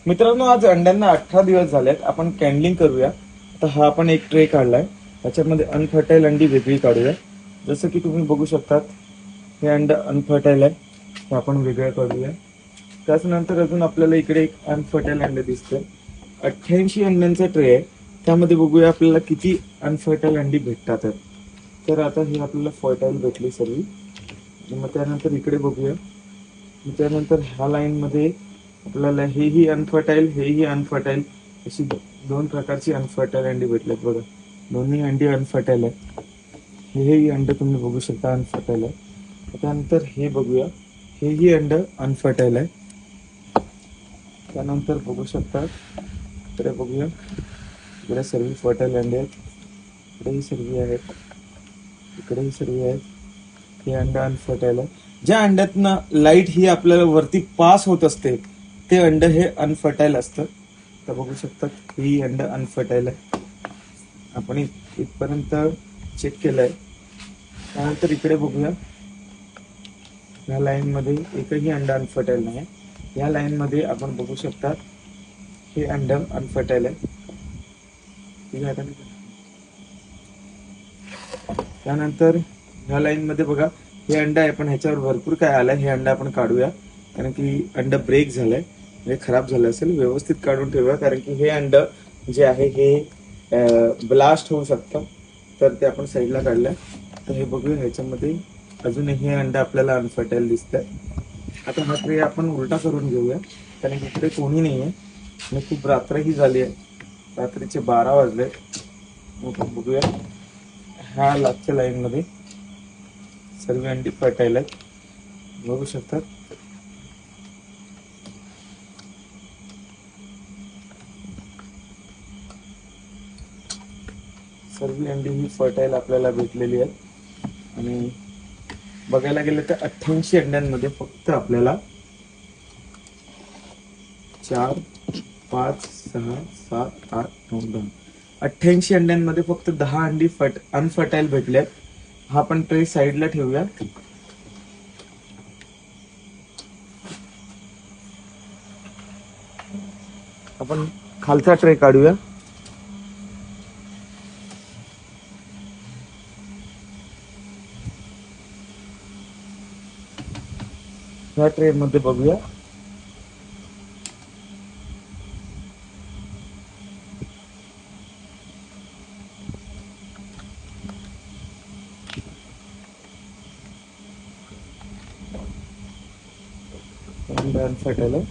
मित्रांनो, आज अंड्यांना 18 दिवस झालेत. आपण कॅन्डलिंग करूया. आता हा आपण एक ट्रे काढलाय, त्याच्यामध्ये अनफर्टाईल अंडी वेगळी काढूया. जसं की तुम्ही बघू शकतात, हे अंड अनफर्टाईल आहे, हे आपण वेगळं काढूया. त्याच्यानंतर अजून आपल्याला इकडे एक अनफर्टाईल अंड दिसतंय. 88 अंड्यांचा ट्रे आहे, त्यामध्ये बघूया आपल्याला किती अनफर्टाईल अंडी भेटतात. तर आता ही आपल्याला फर्टाईल भेटली सर्व. मग त्यानंतर इकडे बघूया. त्यानंतर ह्या लाईन मध्ये आपल्याला हेही अनफर्टाईल, हेही अनफर्टाईल, अशी दोन प्रकारची अनफर्टाईल अंडी भेटल्यात बघा. दोन्ही अंडी अनफर्टाईल आहे. हेही अंड तुम्ही बघू शकता अनफर्टाईल आहे. त्यानंतर हे बघूया, हेही अंड अनफर्टाईल आहे. त्यानंतर बघू शकता, इकडे बघूया, इकडे सर्व फर्टाईल अंडे आहेत, इकडेही सर्व आहेत, इकडेही सर्व आहेत. हे अंड अनफर्टाईल आहे. ज्या अंड्यातनं लाईट ही आपल्याला वरती पास होत असते, ते अंड हे अनफर्टाईल असतं. तर बघू शकतात, ही अंड अनफर्टाईल आहे. आपण इथपर्यंत चेक केलंय. त्यानंतर इकडे बघूया, ह्या लाईन मध्ये एकही अंड अनफर्टाईल नाही. या लाईन मध्ये आपण बघू शकता, हे अंड अनफर्टाईल आहे. त्यानंतर ह्या लाईन मध्ये बघा, हे अंड आहे, पण ह्याच्यावर भरपूर काय आलंय. हे अंड आपण काढूया, कारण की अंड ब्रेक झालंय, म्हणजे खराब झालं असेल. व्यवस्थित काढून ठेवूया, कारण की हे अंड जे आहे हे ब्लास्ट होऊ शकतं. तर ते आपण साईडला काढलंय. तर हे बघूया, ह्याच्यामध्ये अजूनही हे अंड आपल्याला अनफर्टाईल दिसतंय. आता हा ट्रे आपण उलटा करून घेऊया, कारण की इकडे कोणी नाहीये आणि खूप रात्रही झाली आहे. रात्रीचे 12 वाजले. मग बघूया, ह्या लास्टच्या लाईन मध्ये सर्व अंडी फर्टाईल आहेत, बघू शकतात. सर्व अंडी ही फर्टाईल आपल्याला भेटलेली आहेत. आणि बघायला गेलं तर 88 अंड्यांमध्ये फक्त आपल्याला 4, 5, 6, 7, 8, 9, 10, 88 अंड्यांमध्ये फक्त 10 अंडी अनफर्टाईल भेटल्यात. हा पण ट्रे साईडला ठेवूया. आपण खालचा ट्रे काढूया. ह्या ट्रे मध्ये बघूया, अनफर्टाईल आहे.